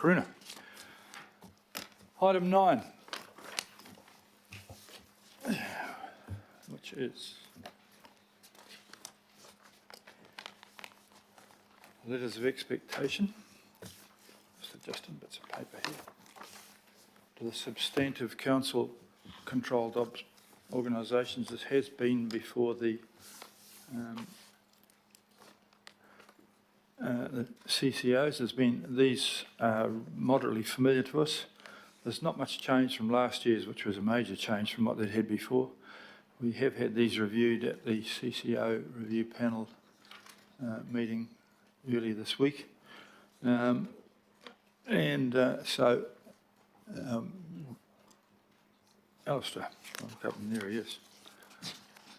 Karuna. Item 9, which is letters of expectation. Just adjusting bits of paper here. To the substantive council-controlled organisations, this has been before the CCOs. These are moderately familiar to us. There's not much change from last year's, which was a major change from what they'd had before. We have had these reviewed at the CCO review panel meeting earlier this week. Alistair, there he is,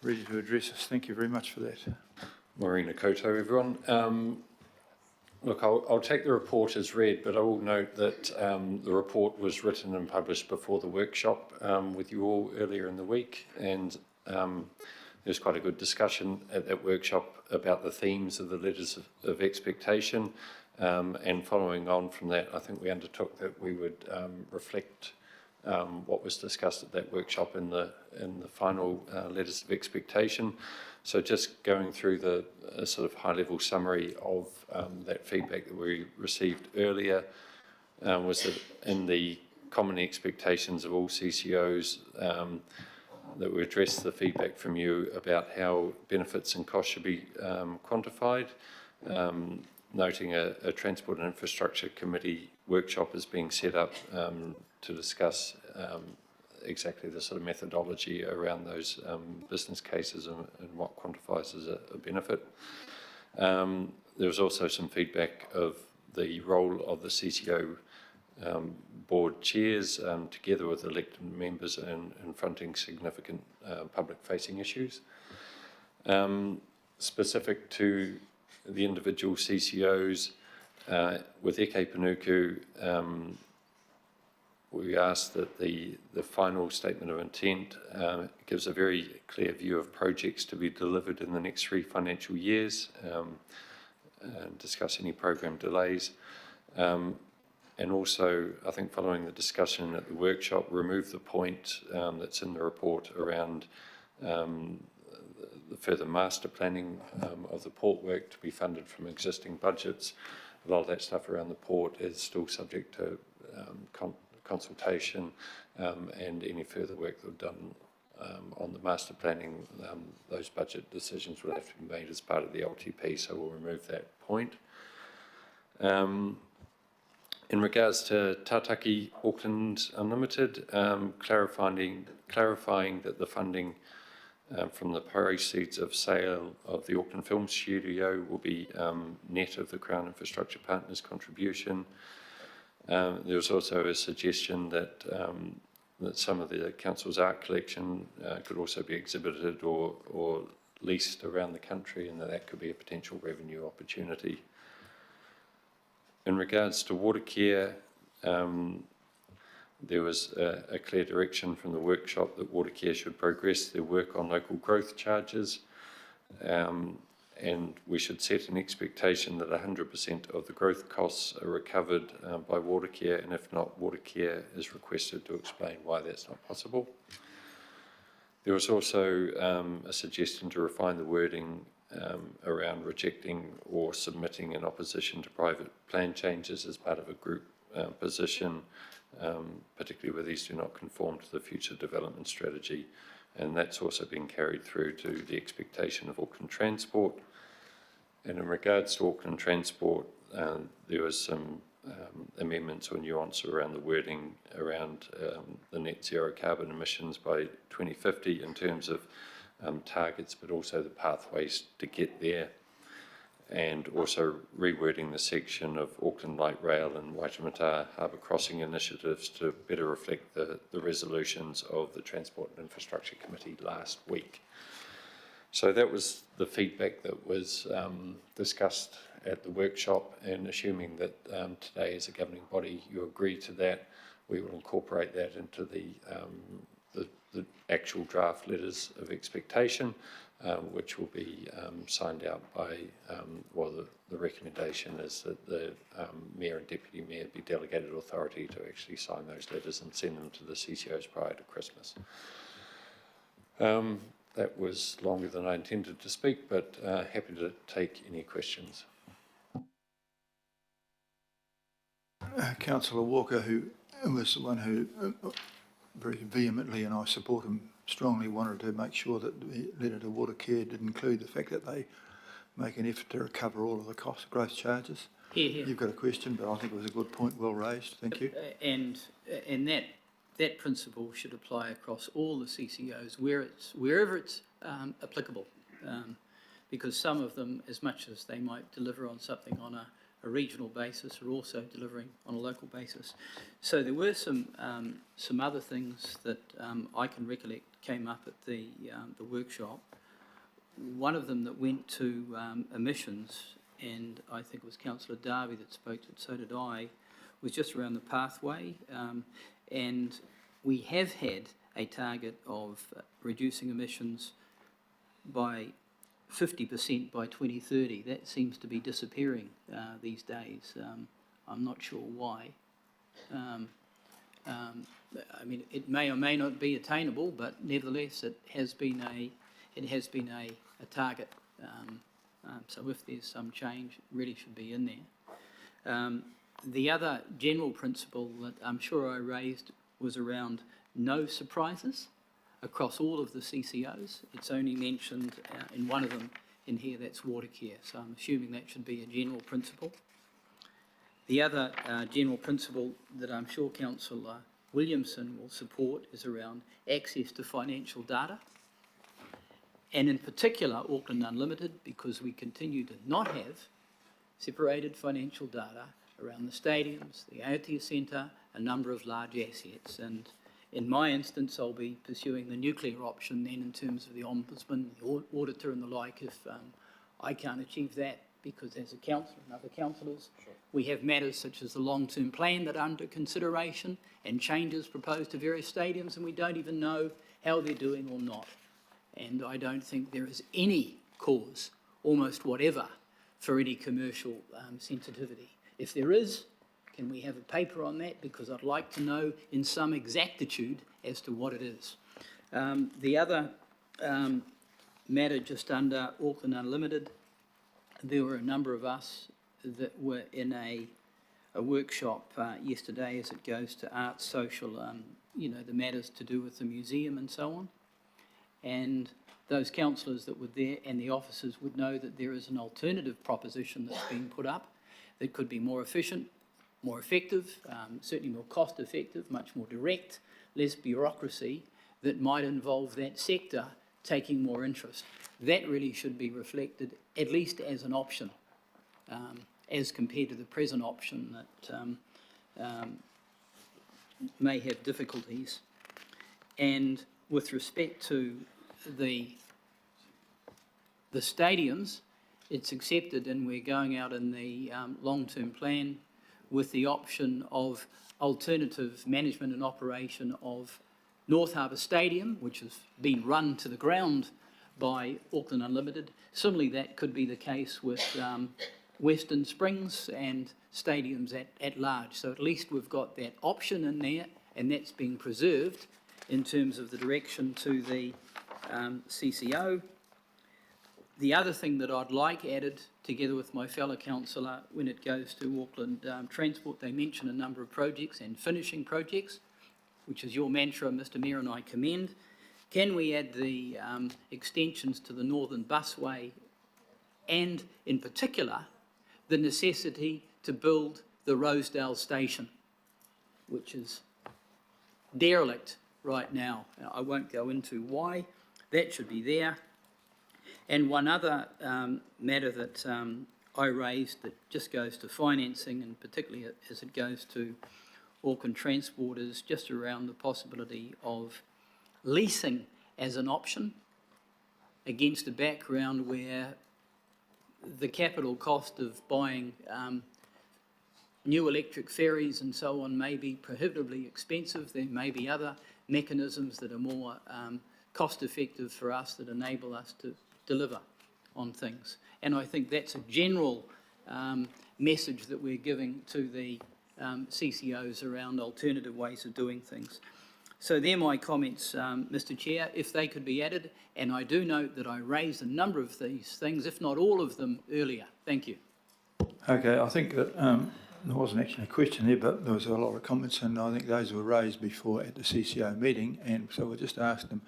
ready to address us. Thank you very much for that. Morena koutou, everyone. Look, I'll take the report as read, but I will note that the report was written and published before the workshop with you all earlier in the week, and there's quite a good discussion at that workshop about the themes of the letters of expectation, and following on from that, I think we undertook that we would reflect what was discussed at that workshop in the final letters of expectation. So just going through the sort of high-level summary of that feedback that we received earlier was that in the common expectations of all CCOs that we address the feedback from you about how benefits and costs should be quantified, noting a Transport and Infrastructure Committee workshop is being set up to discuss exactly the sort of methodology around those business cases and what quantifies as a benefit. There was also some feedback of the role of the CCO board chairs together with elected members in fronting significant public-facing issues. Specific to the individual CCOs, with Eke Panuku, we asked that the final statement of intent gives a very clear view of projects to be delivered in the next 3 financial years, and discuss any program delays. And also, I think following the discussion at the workshop, remove the point that's in the report around the further master planning of the port work to be funded from existing budgets. A lot of that stuff around the port is still subject to consultation, and any further work that we've done on the master planning, those budget decisions will have to be made as part of the LTP, so we'll remove that point. In regards to Tātaki Auckland Unlimited, clarifying that the funding from the proceeds of sale of the Auckland Film Studio will be net of the Crown Infrastructure Partners contribution. There was also a suggestion that that some of the council's art collection could also be exhibited or leased around the country, and that could be a potential revenue opportunity. In regards to water care, there was a clear direction from the workshop that water care should progress their work on local growth charges, and we should set an expectation that 100% of the growth costs are recovered by water care, and if not, water care is requested to explain why that's not possible. There was also a suggestion to refine the wording around rejecting or submitting in opposition to private plan changes as part of a group position, particularly where these do not conform to the future development strategy, and that's also been carried through to the expectation of Auckland Transport. And in regards to Auckland Transport, there was some amendments or nuance around the wording around the net zero carbon emissions by 2050 in terms of targets, but also the pathways to get there, and also rewording the section of Auckland Light Rail and Waitemata Harbour Crossing initiatives to better reflect the resolutions of the Transport and Infrastructure Committee last week. So that was the feedback that was discussed at the workshop, and assuming that today as a governing body you agree to that, we will incorporate that into the actual draft letters of expectation, which will be signed out by, well, the recommendation is that the Mayor and Deputy Mayor be delegated authority to actually sign those letters and send them to the CCOs prior to Christmas. That was longer than I intended to speak, but happy to take any questions. Councillor Walker, who was the one who very vehemently, and I support him strongly, wanted to make sure that the letter to Watercare did include the fact that they make an effort to recover all of the cost growth charges. Here. You've got a question, but I think it was a good point, well raised. Thank you. And that principle should apply across all the CCOs wherever it's applicable, because some of them, as much as they might deliver on something on a regional basis, are also delivering on a local basis. So there were some other things that I can recollect came up at the workshop. One of them that went to emissions, and I think it was Councillor Darby that spoke to it, so did I, was just around the pathway. And we have had a target of reducing emissions by 50% by 2030. That seems to be disappearing these days. I'm not sure why. I mean, it may or may not be attainable, but nevertheless, it has been a target. So if there's some change, it really should be in there. The other general principle that I'm sure I raised was around no surprises across all of the CCOs. It's only mentioned in one of them in here, that's Watercare. So I'm assuming that should be a general principle. The other general principle that I'm sure Councillor Williamson will support is around access to financial data. And in particular, Auckland Unlimited, because we continue to not have separated financial data around the stadiums, the Aotea Centre, a number of large assets. And in my instance, I'll be pursuing the nuclear option then in terms of the Ombudsman, the auditor and the like, if I can't achieve that, because as a councillor and other councillors, we have matters such as the long-term plan that are under consideration and changes proposed to various stadiums, and we don't even know how they're doing or not. And I don't think there is any cause, almost whatever, for any commercial sensitivity. If there is, can we have a paper on that? Because I'd like to know in some exactitude as to what it is. The other matter just under Auckland Unlimited, there were a number of us that were in a workshop yesterday as it goes to art, social, you know, the matters to do with the museum and so on. And those councillors that were there and the officers would know that there is an alternative proposition that's being put up that could be more efficient, more effective, certainly more cost effective, much more direct, less bureaucracy, that might involve that sector taking more interest. That really should be reflected at least as an option, as compared to the present option that may have difficulties. And with respect to the stadiums, it's accepted, and we're going out in the long-term plan with the option of alternative management and operation of North Harbour Stadium, which has been run to the ground by Auckland Unlimited. Similarly, that could be the case with Western Springs and stadiums at large. So at least we've got that option in there, and that's being preserved in terms of the direction to the CCO. The other thing that I'd like added, together with my fellow councillor, when it goes to Auckland Transport, they mention a number of projects and finishing projects, which is your mantra, Mr Mayor, and I commend. Can we add the extensions to the Northern Busway, and in particular, the necessity to build the Rosedale station, which is derelict right now. I won't go into why. That should be there. And one other matter that I raised that just goes to financing, and particularly as it goes to Auckland Transport, is just around the possibility of leasing as an option against a background where the capital cost of buying new electric ferries and so on may be prohibitively expensive. There may be other mechanisms that are more cost effective for us that enable us to deliver on things. And I think that's a general message that we're giving to the CCOs around alternative ways of doing things. So they're my comments, Mr Chair, if they could be added, and I do note that I raised a number of these things, if not all of them, earlier. Thank you. Okay, I think that there wasn't actually a question there, but there was a lot of comments, and I think those were raised before at the CCO meeting, and so we'll just ask them.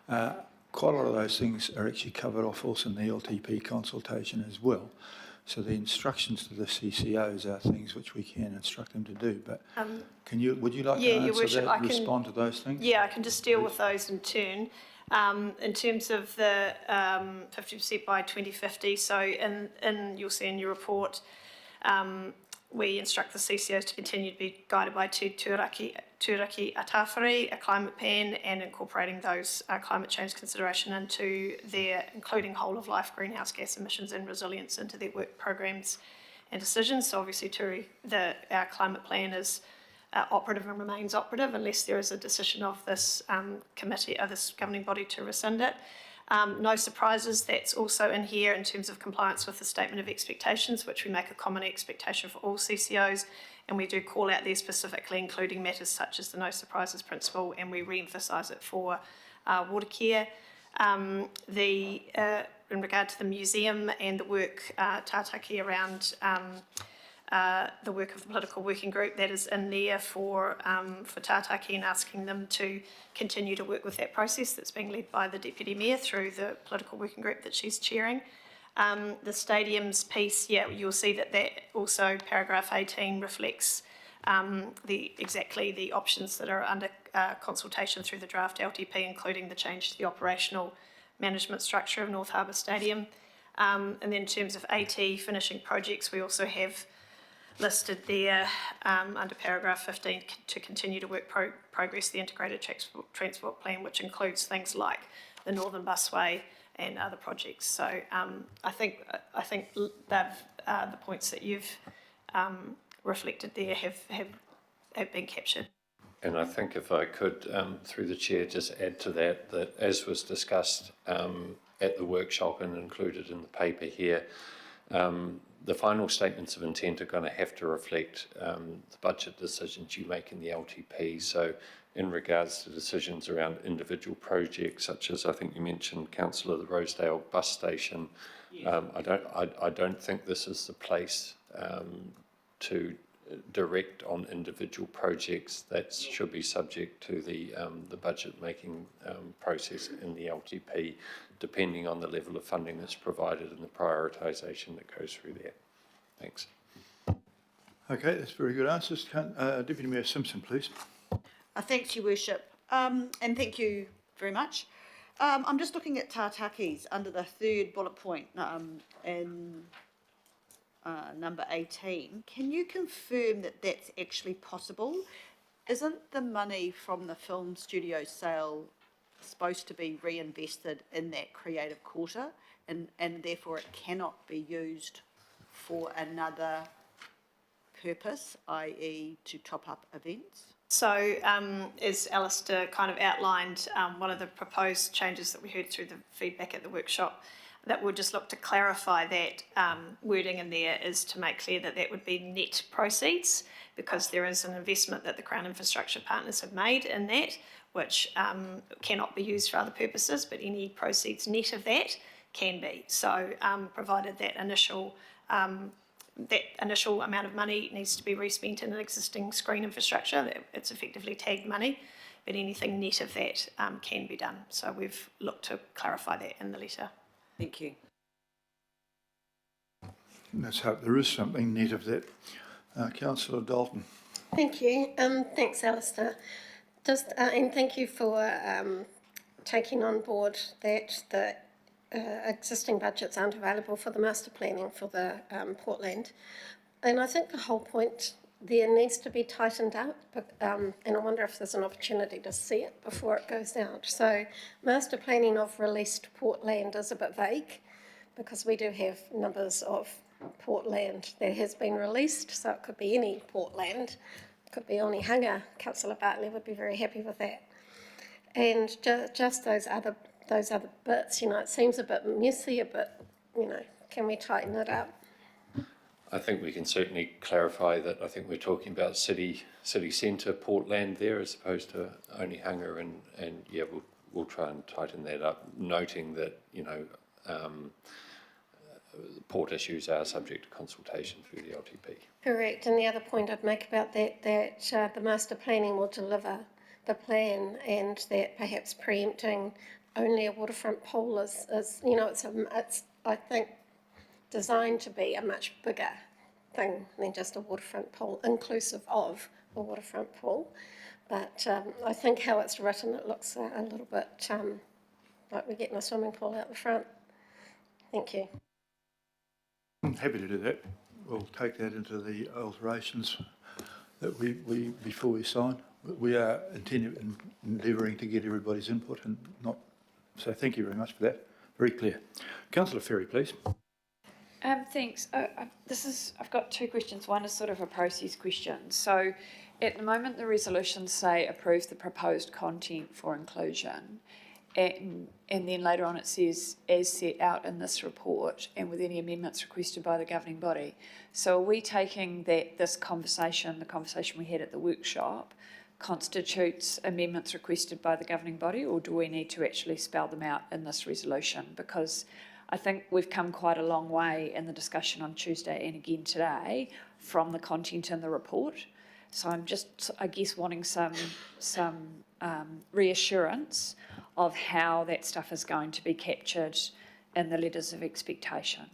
Quite a lot of those things are actually covered off also in the LTP consultation as well. So the instructions to the CCOs are things which we can instruct them to do. But would you like to answer Your Worship, that, respond to those things? Yeah, I can just deal with those in turn. In terms of the 50% by 2050, so you'll see in your report, we instruct the CCOs to continue to be guided by Tuaraki Atawhiri, a climate plan, and incorporating those climate change consideration into their, including whole of life greenhouse gas emissions and resilience into their work programs and decisions. So obviously our climate plan is operative and remains operative unless there is a decision of this committee or this governing body to rescind it. No surprises, that's also in here in terms of compliance with the Statement of Expectations, which we make a common expectation for all CCOs, and we do call out there specifically, including matters such as the no surprises principle, and we re-emphasise it for water care. In regard to the museum and the work tātaki around the work of the political working group, that is in there for tātaki, and asking them to continue to work with that process that's being led by the Deputy Mayor through the political working group that she's chairing. The stadiums piece, yeah, you'll see that also paragraph 18 reflects exactly the options that are under consultation through the draft LTP, including the change to the operational management structure of North Harbour Stadium. And then in terms of AT finishing projects, we also have listed there under paragraph 15 to continue to work progress the integrated transport plan, which includes things like the Northern Busway and other projects. So I think the points that you've reflected there have been captured. And I think if I could, through the chair, just add to that as was discussed at the workshop and included in the paper here, the final statements of intent are going to have to reflect the budget decisions you make in the LTP. So in regards to decisions around individual projects, such as I think you mentioned, Councillor, the Rosedale bus station, yes. I don't think this is the place to direct on individual projects. That should be subject to the budget making process in the LTP, depending on the level of funding that's provided and the prioritisation that goes through there. Thanks. Okay, that's very good answers. Deputy Mayor Simpson, please. Thanks, Your Worship, and thank you very much. I'm just looking at tātakis under the third bullet point in number 18. Can you confirm that that's actually possible? Isn't the money from the film studio sale supposed to be reinvested in that creative quarter, and therefore it cannot be used for another purpose, i.e. to top up events? So as Alistair kind of outlined, one of the proposed changes that we heard through the feedback at the workshop, that we'll just look to clarify that wording in there is to make clear that that would be net proceeds, because there is an investment that the Crown Infrastructure Partners have made in that, which cannot be used for other purposes, but any proceeds net of that can be. So provided that initial amount of money needs to be respent in an existing screen infrastructure, it's effectively tagged money, but anything net of that can be done. So we've looked to clarify that in the letter. Thank you. Let's hope there is something net of that. Councillor Dalton. Thank you. Thanks, Alistair. And thank you for taking on board that the existing budgets aren't available for the master planning for the Portland. And I think the whole point there needs to be tightened up, and I wonder if there's an opportunity to see it before it goes out. So master planning of released Portland is a bit vague, because we do have numbers of Portland that has been released, so it could be any Portland, it could be Onehunga. Councillor Bartley would be very happy with that. And just those other bits, it seems a bit messy, a bit, can we tighten it up? I think we can certainly clarify that I think we're talking about city centre Portland there as opposed to only Hunga, and yeah, we'll try and tighten that up, noting that, you know, port issues are subject to consultation through the LTP. Correct, and the other point I'd make about that the master planning will deliver the plan, and that perhaps preempting only a waterfront pool is you know, it's I think designed to be a much bigger thing than just a waterfront pool, inclusive of a waterfront pool. But I think how it's written, it looks a little bit like we're getting a swimming pool out the front. Thank you. I'm happy to do that. We'll take that into the alterations that we before we sign. But we are endeavouring to get everybody's input and not. So thank you very much for that. Very clear. Councillor Ferry, please. Thanks. I've got two questions. One is sort of a process question. So at the moment, the resolutions say approve the proposed content for inclusion. And then later on it says, as set out in this report and with any amendments requested by the governing body. So are we taking that this conversation, the conversation we had at the workshop, constitutes amendments requested by the governing body, or do we need to actually spell them out in this resolution? Because I think we've come quite a long way in the discussion on Tuesday and again today from the content in the report. So I'm just, I guess, wanting some reassurance of how that stuff is going to be captured in the letters of expectation.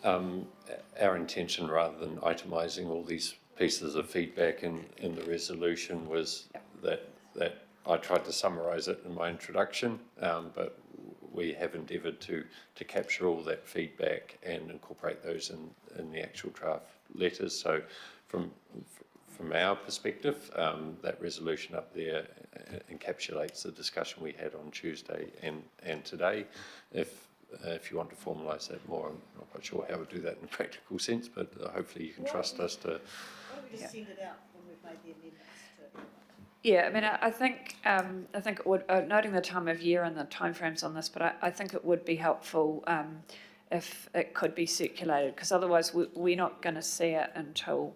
Our intention, rather than itemising all these pieces of feedback in the resolution, was that I tried to summarise it in my introduction, but we have endeavoured to capture all that feedback and incorporate those in the actual draft letters. So from our perspective, that resolution up there encapsulates the discussion we had on Tuesday and today. If you want to formalise that more, I'm not quite sure how we do that in a practical sense, but hopefully you can trust us to. Why don't we just send it out when we've made the amendments to? Yeah, I mean, I think it would, noting the time of year and the timeframes on this, but I think it would be helpful if it could be circulated, because otherwise we're not going to see it until,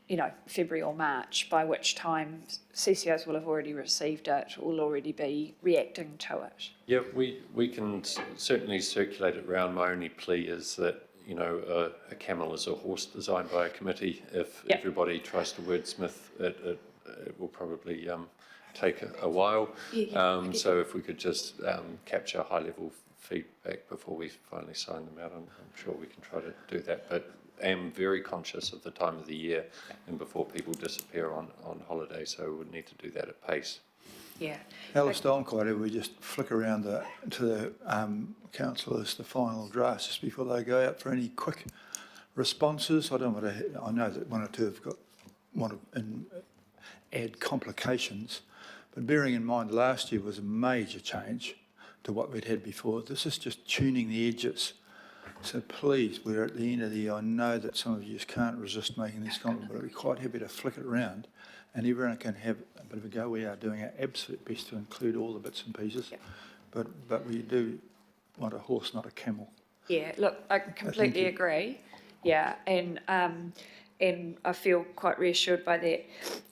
you know, February or March, by which time CCOs will have already received it, will already be reacting to it. Yeah, we can certainly circulate it around. My only plea is that, you know, a camel is a horse designed by a committee. If everybody tries to wordsmith it, it will probably take a while. So if we could just capture high-level feedback before we finally sign them out, I'm sure we can try to do that. But am very conscious of the time of the year and before people disappear on holiday, so we'll need to do that at pace. Yeah. Alistair, I'm quite happy we just flick around to the councillors the final drafts just before they go out for any quick responses. I don't want to. I know that one or two have want to add complications, but bearing in mind last year was a major change to what we'd had before. This is just tuning the edges. So please, we're at the end of the year. I know that some of you just can't resist making these comments, but I'd be quite happy to flick it around and everyone can have a bit of a go. We are doing our absolute best to include all the bits and pieces, but we do want a horse, not a camel. Yeah, look, I completely agree. Yeah, and I feel quite reassured by that.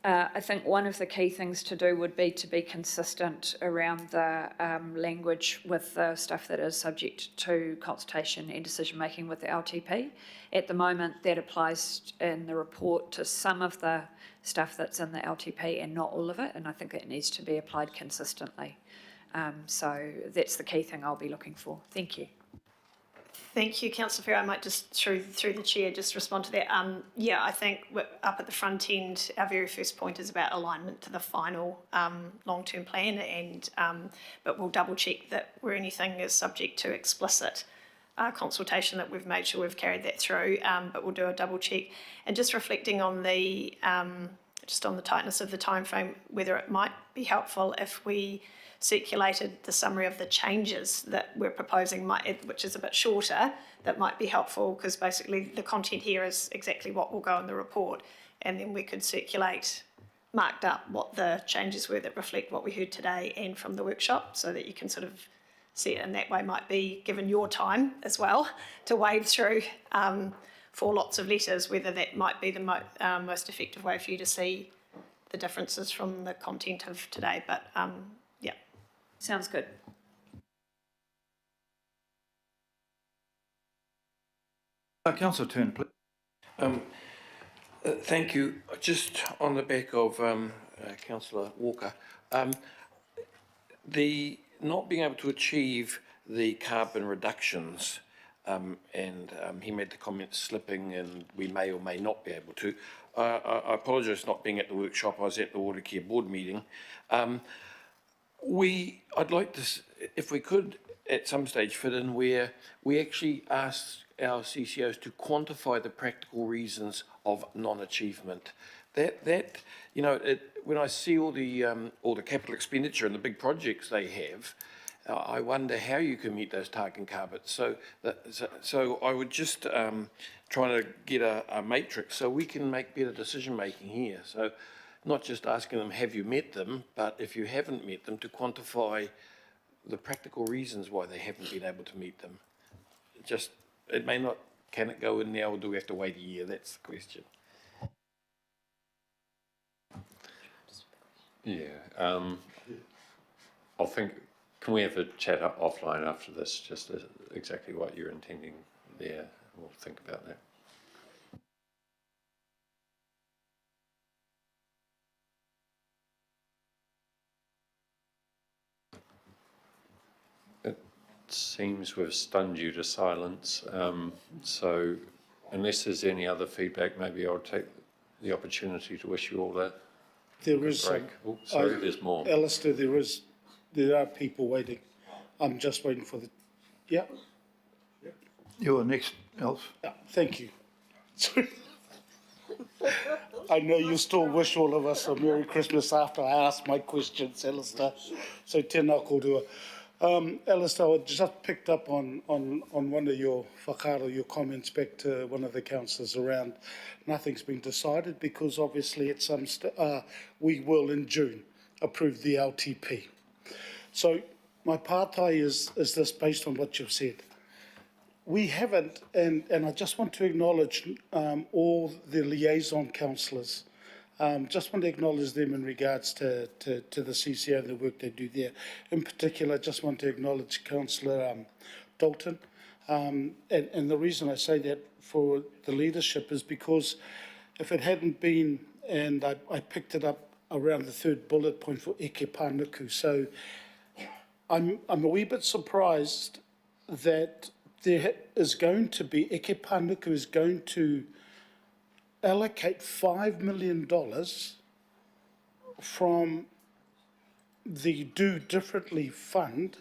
I think one of the key things to do would be to be consistent around the language with the stuff that is subject to consultation and decision-making with the LTP. At the moment, that applies in the report to some of the stuff that's in the LTP and not all of it, and I think it needs to be applied consistently. So that's the key thing I'll be looking for. Thank you. Thank you, Councillor Ferry. I might just, through the chair, just respond to that. Yeah, I think we're up at the front end, our very first point is about alignment to the final long-term plan, and but we'll double check that where anything is subject to explicit consultation, that we've made sure we've carried that through, but we'll do a double check. And just reflecting on the just on the tightness of the time frame, whether it might be helpful if we circulated the summary of the changes that we're proposing, which is a bit shorter, that might be helpful, because basically the content here is exactly what will go in the report, and then we could circulate marked up what the changes were that reflect what we heard today and from the workshop, so that you can sort of see it in that way. Might be given your time as well to wade through lots of letters, whether that might be the most effective way for you to see the differences from the content of today. But yeah. Sounds good. Councillor Turner, please. Thank you. Just on the back of Councillor Walker, the not being able to achieve the carbon reductions, and he made the comment slipping, and we may or may not be able to. I apologise not being at the workshop. I was at the Water Care Board meeting. I'd like to, if we could, at some stage fit in where we actually ask our CCOs to quantify the practical reasons of non-achievement. That you know, when I see all the capital expenditure and the big projects they have, I wonder how you can meet those target targets. So I would just try to get a matrix so we can make better decision making here. So not just asking them, have you met them, but if you haven't met them, to quantify the practical reasons why they haven't been able to meet them. Just, it may not, can it go in now, or do we have to wait a year? That's the question. Yeah, I think, can we have a chat offline after this, just exactly what you're intending there? We'll think about that. It seems we've stunned you to silence, so unless there's any other feedback, maybe I'll take the opportunity to wish you all a There is break. Oh, sorry, there's more. Alistair, there are people waiting. I'm just waiting for the, yeah, You're next, Elf. yeah, thank you. Sorry. I know you still wish all of us a Merry Christmas after I ask my questions, Alistair. So tēnā kōrua. Alistair, I just picked up on one of your whakaaro, your comments back to one of the councillors around nothing's been decided, because obviously at some we will in June approve the LTP. So my pātai is this, based on what you've said. We haven't, and I just want to acknowledge all the liaison councillors. Just want to acknowledge them in regards to the CCO and the work they do there. In particular, I just want to acknowledge Councillor Dalton. And the reason I say that for the leadership is because if it hadn't been, and I picked it up around the third bullet point for eke pānuku. So I'm a wee bit surprised that there is going to be, eke pānuku is going to allocate $5 million from the Do Differently fund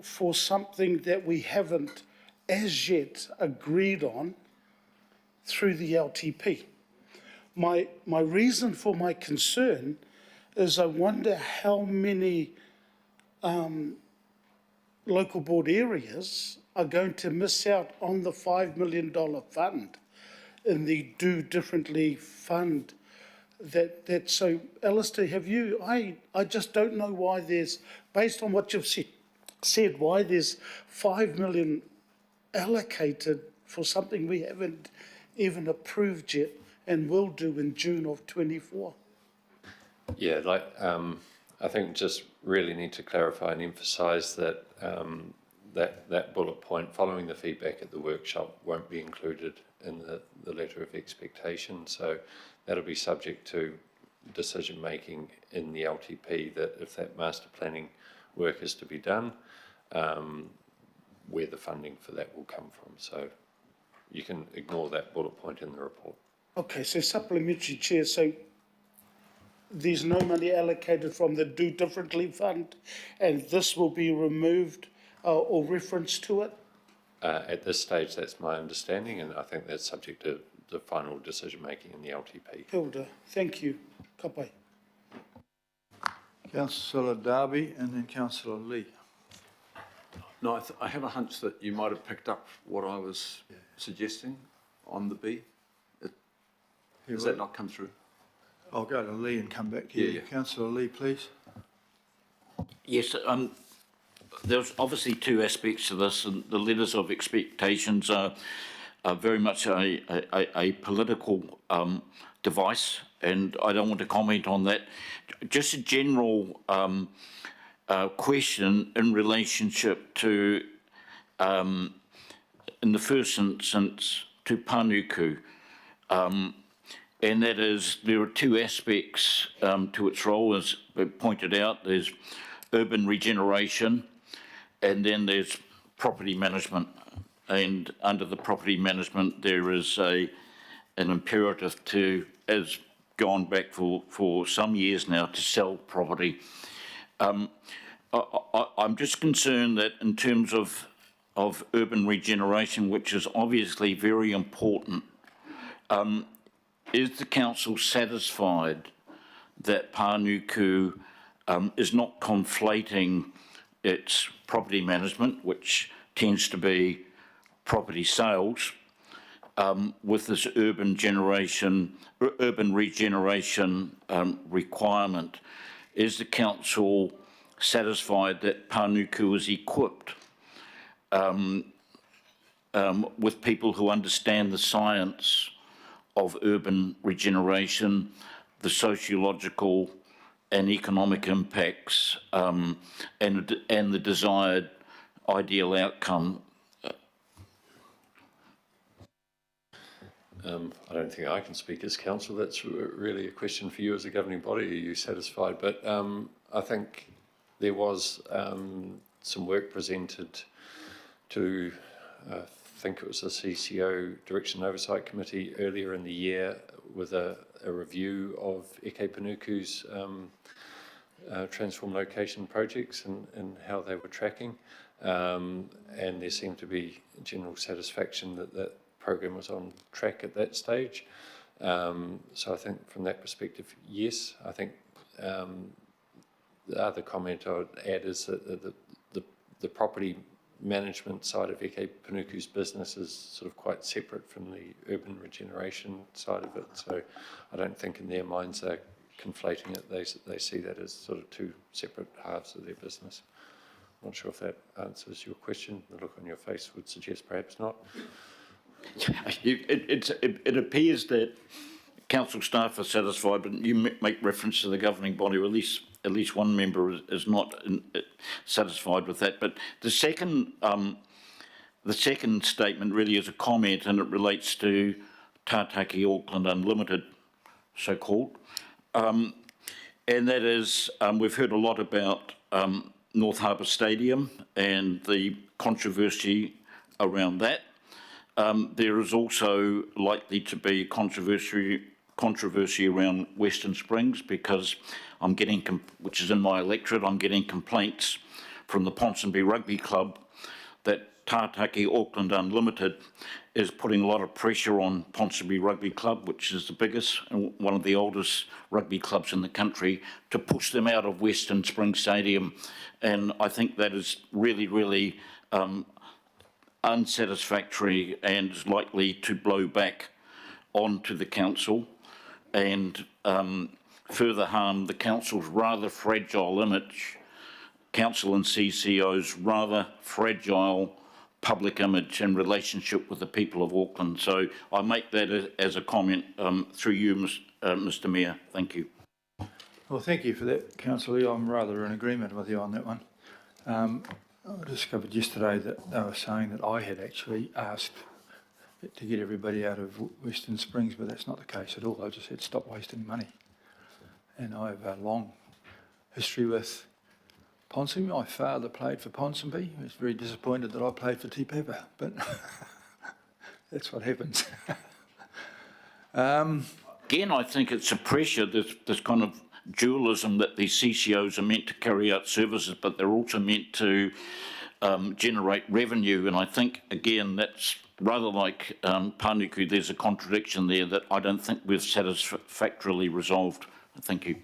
for something that we haven't as yet agreed on through the LTP. My reason for my concern is I wonder how many local board areas are going to miss out on the $5 million fund in the Do Differently fund. So, Alistair, have you, I just don't know why there's, based on what you've said, why there's $5 million allocated for something we haven't even approved yet and will do in June of 24. Yeah, I think just really need to clarify and emphasise that that bullet point, following the feedback at the workshop, won't be included in the letter of expectation. So that'll be subject to decision making in the LTP, that if that master planning work is to be done, where the funding for that will come from. So you can ignore that bullet point in the report. Okay, so supplementary, Chair, so there's no money allocated from the Do Differently fund, and this will be removed or reference to it? At this stage, that's my understanding, and I think that's subject to the final decision making in the LTP. Hilda, thank you. Ka pai. Councillor Darby and then Councillor Lee. No, I have a hunch that you might have picked up what I was suggesting on the B. Does that not come through? I'll go to Lee and come back here. Yeah. Councillor Lee, please. Yes, there's obviously two aspects to this, and the letters of expectations are very much a political device, and I don't want to comment on that. Just a general question in relationship to, in the first instance, to Panuku. And that is, there are two aspects to its role, as pointed out. There's urban regeneration, and then there's property management. And under the property management, there is an imperative to, as gone back for some years now, to sell property. I'm just concerned that in terms of urban regeneration, which is obviously very important, is the council satisfied that Panuku is not conflating its property management, which tends to be property sales, with this urban regeneration requirement? Is the council satisfied that Panuku is equipped with people who understand the science of urban regeneration, the sociological and economic impacts, and the desired ideal outcome? I don't think I can speak as council. That's really a question for you as a governing body. Are you satisfied? But I think there was some work presented to, I think it was the CCO Direction and Oversight Committee earlier in the year with a review of Eke Panuku's transform location projects and how they were tracking. And there seemed to be general satisfaction that that program was on track at that stage. So I think from that perspective, yes. I think the other comment I would add is that the property management side of Eke Panuku's business is sort of quite separate from the urban regeneration side of it. So I don't think in their minds they're conflating it. They see that as sort of two separate halves of their business. I'm not sure if that answers your question. The look on your face would suggest perhaps not. It appears that council staff are satisfied, but you make reference to the governing body, or at least one member is not satisfied with that. But the second statement really is a comment, and it relates to Tātaki Auckland Unlimited, so-called, and that is, we've heard a lot about North Harbour Stadium and the controversy around that. There is also likely to be controversy around Western Springs, because I'm getting, which is in my electorate, I'm getting complaints from the Ponsonby Rugby Club that Tātaki Auckland Unlimited is putting a lot of pressure on Ponsonby Rugby Club, which is the biggest and one of the oldest rugby clubs in the country, to push them out of Western Springs Stadium. And I think that is really, really unsatisfactory and is likely to blow back onto the council and further harm the council's rather fragile image, council and CCO's rather fragile public image and relationship with the people of Auckland. So I make that as a comment through you, Mr Mayor. Thank you. Well, thank you for that, Councillor. I'm rather in agreement with you on that one. I discovered yesterday that they were saying that I had actually asked to get everybody out of Western Springs, but that's not the case at all. I just said stop wasting money. And I have a long history with Ponsonby. My father played for Ponsonby. He was very disappointed that I played for Te Papa, but that's what happens. Again, I think it's a pressure, this kind of dualism, that these CCOs are meant to carry out services, but they're also meant to generate revenue. And I think, again, that's rather like Panuku, there's a contradiction there that I don't think we've satisfactorily resolved. Thank you.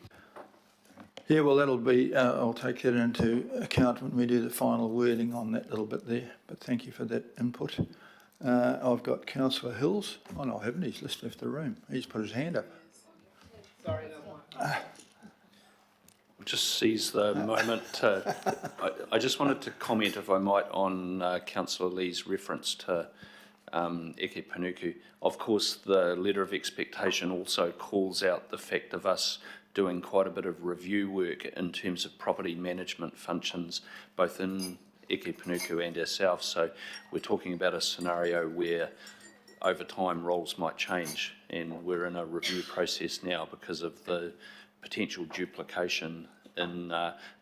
Yeah, well, that'll be, I'll take that into account when we do the final wording on that little bit there, but thank you for that input. I've got Councillor Hills. Oh, no, I haven't. He's just left the room. He's put his hand up. Sorry, just seize the moment. I just wanted to comment, if I might, on Councillor Lee's reference to Eke Panuku. Of course, the letter of expectation also calls out the fact of us doing quite a bit of review work in terms of property management functions, both in Eke Panuku and ourselves. So we're talking about a scenario where over time roles might change, and we're in a review process now because of the potential duplication in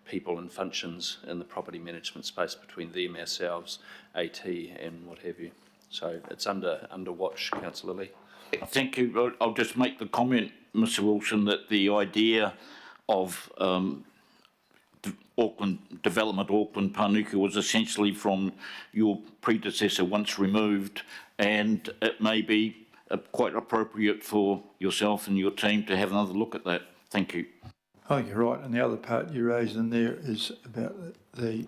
people and functions in the property management space between them, ourselves, AT and what have you. So it's under watch, Councillor Lee. Thank you. I'll just make the comment, Mr Wilson, that the idea of Auckland Development, Auckland Panuku, was essentially from your predecessor once removed, and it may be quite appropriate for yourself and your team to have another look at that. Thank you. Oh, you're right. And the other part you raised in there is about the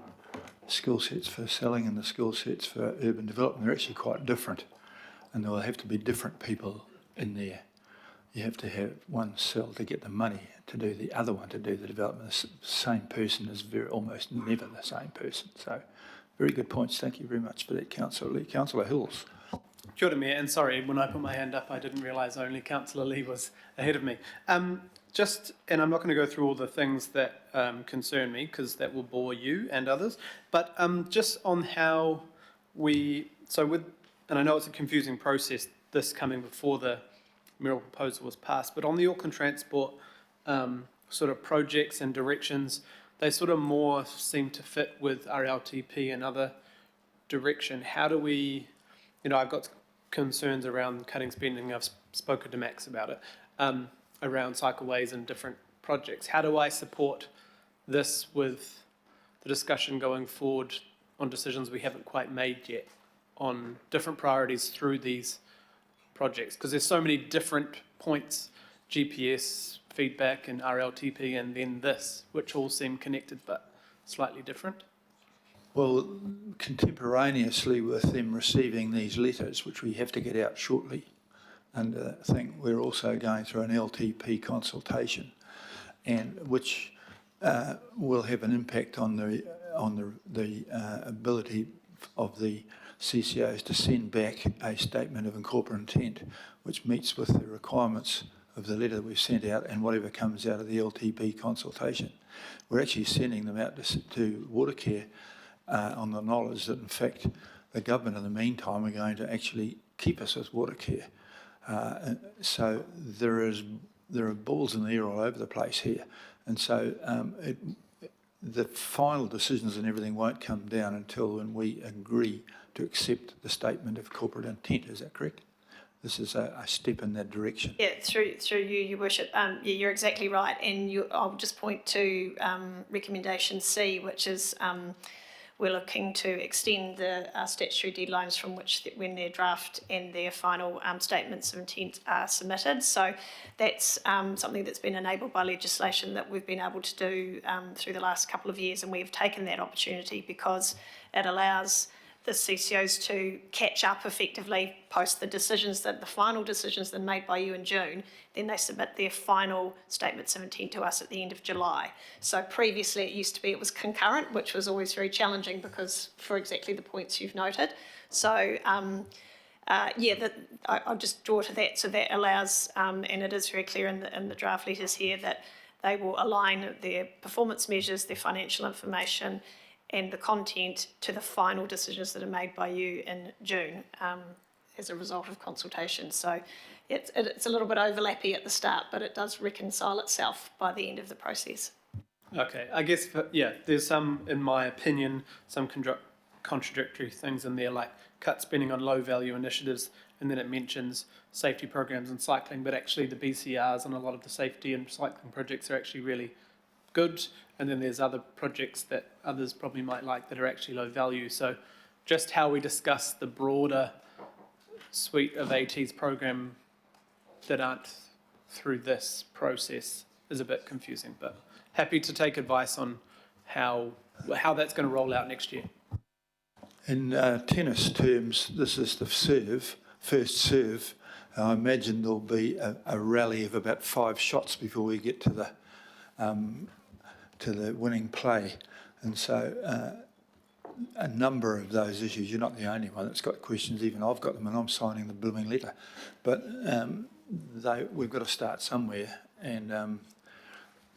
skill sets for selling and the skill sets for urban development. They're actually quite different, and there will have to be different people in there. You have to have one sell to get the money to do the other one to do the development. The same person is almost never the same person. So, very good points. Thank you very much for that, Councillor Lee. Councillor Hills. Kia ora, Mayor, and sorry, when I put my hand up, I didn't realise only Councillor Lee was ahead of me. And I'm not going to go through all the things that concern me, because that will bore you and others, but just on how and I know it's a confusing process, this coming before the mayoral proposal was passed, but on the Auckland Transport sort of projects and directions, they sort of more seem to fit with RLTP and other direction. How do we, I've got concerns around cutting spending. I've spoken to Max about it, around cycleways and different projects. How do I support this with the discussion going forward on decisions we haven't quite made yet on different priorities through these projects? Because there's so many different points, GPS, feedback and RLTP, and then this, which all seem connected but slightly different. Well, contemporaneously with them receiving these letters, which we have to get out shortly, and I think we're also going through an LTP consultation, and which will have an impact on the ability of the CCOs to send back a statement of incorporate intent, which meets with the requirements of the letter that we've sent out and whatever comes out of the LTP consultation. We're actually sending them out to Watercare on the knowledge that, in fact, the government in the meantime are going to actually keep us with Watercare. So there are balls in the air all over the place here, and so the final decisions and everything won't come down until when we agree to accept the statement of corporate intent. Is that correct? This is a step in that direction. Yeah, through you, Your Worship. Yeah, you're exactly right, and I'll just point to recommendation C, which is we're looking to extend the statutory deadlines from which when their draft and their final statements of intent are submitted. So that's something that's been enabled by legislation that we've been able to do through the last couple of years, and we've taken that opportunity because it allows the CCOs to catch up effectively post the final decisions that are made by you in June. Then they submit their final statements of intent to us at the end of July. So previously it was concurrent, which was always very challenging because for exactly the points you've noted. So I'll just draw to that. So that allows, and it is very clear in the draft letters here, that they will align their performance measures, their financial information, and the content to the final decisions that are made by you in June as a result of consultation. So it's a little bit overlappy at the start, but it does reconcile itself by the end of the process. Okay, I guess, there's some, in my opinion, some contradictory things in there, like cut spending on low-value initiatives, and then it mentions safety programs and cycling, but actually the BCRs on a lot of the safety and cycling projects are actually really good, and then there's other projects that others probably might like that are actually low value. So just how we discuss the broader suite of AT's program that aren't through this process is a bit confusing, but happy to take advice on how that's going to roll out next year. In tennis terms, this is the first serve. I imagine there'll be a rally of about 5 shots before we get to the winning play, and so a number of those issues. You're not the only one that's got questions. Even I've got them, and I'm signing the blooming letter. But we've got to start somewhere, and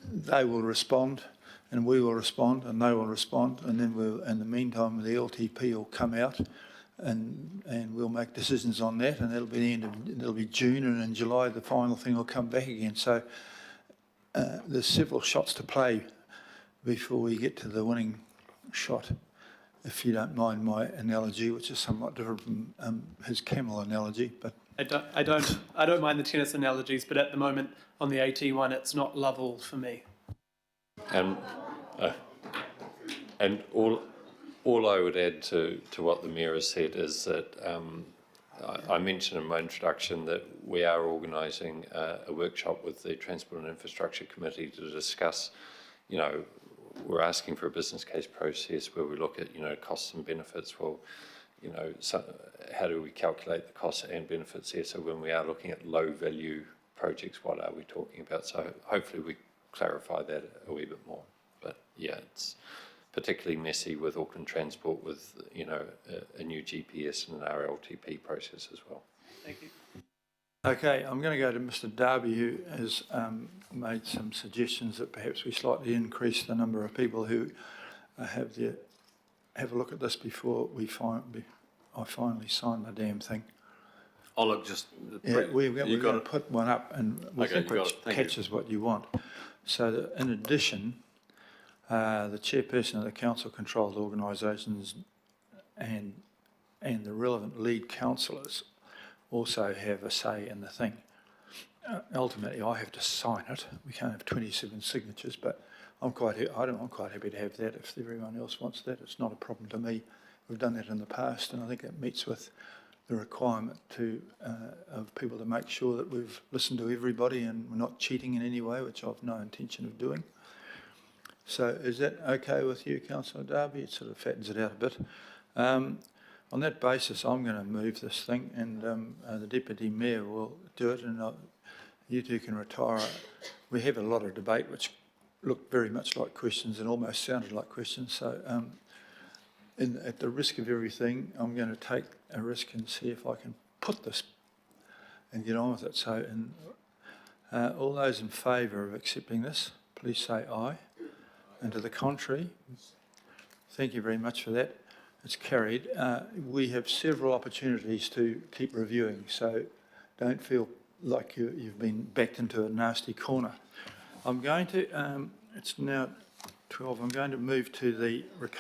they will respond, and we will respond, and they will respond, and then in the meantime, the LTP will come out, and we'll make decisions on that, and that'll be the end of, it'll be June, and in July the final thing will come back again. So there's several shots to play before we get to the winning shot, if you don't mind my analogy, which is somewhat different from his camel analogy. But I don't mind the tennis analogies, but at the moment on the AT1, it's not Lovell for me. And all I would add to what the Mayor has said is that I mentioned in my introduction that we are organising a workshop with the Transport and Infrastructure Committee to discuss, you know, we're asking for a business case process where we look at, you know, costs and benefits. Well, you know, so how do we calculate the costs and benefits here? So when we are looking at low value projects, what are we talking about? So hopefully we clarify that a wee bit more. But yeah, it's particularly messy with Auckland Transport with, you know, a new GPS and an RLTP process as well. Thank you. okay, I'm going to go to Mr. Darby, who has made some suggestions that perhaps we slightly increase the number of people who have a look at this before I finally sign the damn thing. Oh, look, just... Yeah, we're you going to put one up, and we Okay, think you got which it. Thank you. catches what you want. So that in addition, the chairperson of the council-controlled organisations and the relevant lead councillors also have a say in the thing. Ultimately, I have to sign it. We can't have 27 signatures, but I'm quite happy to have that if everyone else wants that. It's not a problem to me. We've done that in the past, and I think it meets with the requirement of people to make sure that we've listened to everybody and we're not cheating in any way, which I've no intention of doing. So is that okay with you, Councillor Darby? It sort of fattens it out a bit. On that basis, I'm going to move this thing, and the Deputy Mayor will do it, and you two can retire. We have a lot of debate which looked very much like questions and almost sounded like questions. So at the risk of everything, I'm going to take a risk and see if I can put this and get on with it. So all those in favour of accepting this, please say aye. And to the contrary, thank you very much for that. It's carried. We have several opportunities to keep reviewing, so don't feel like you've been backed into a nasty corner. I'm going to, it's now 12, I'm going to move to the recovery.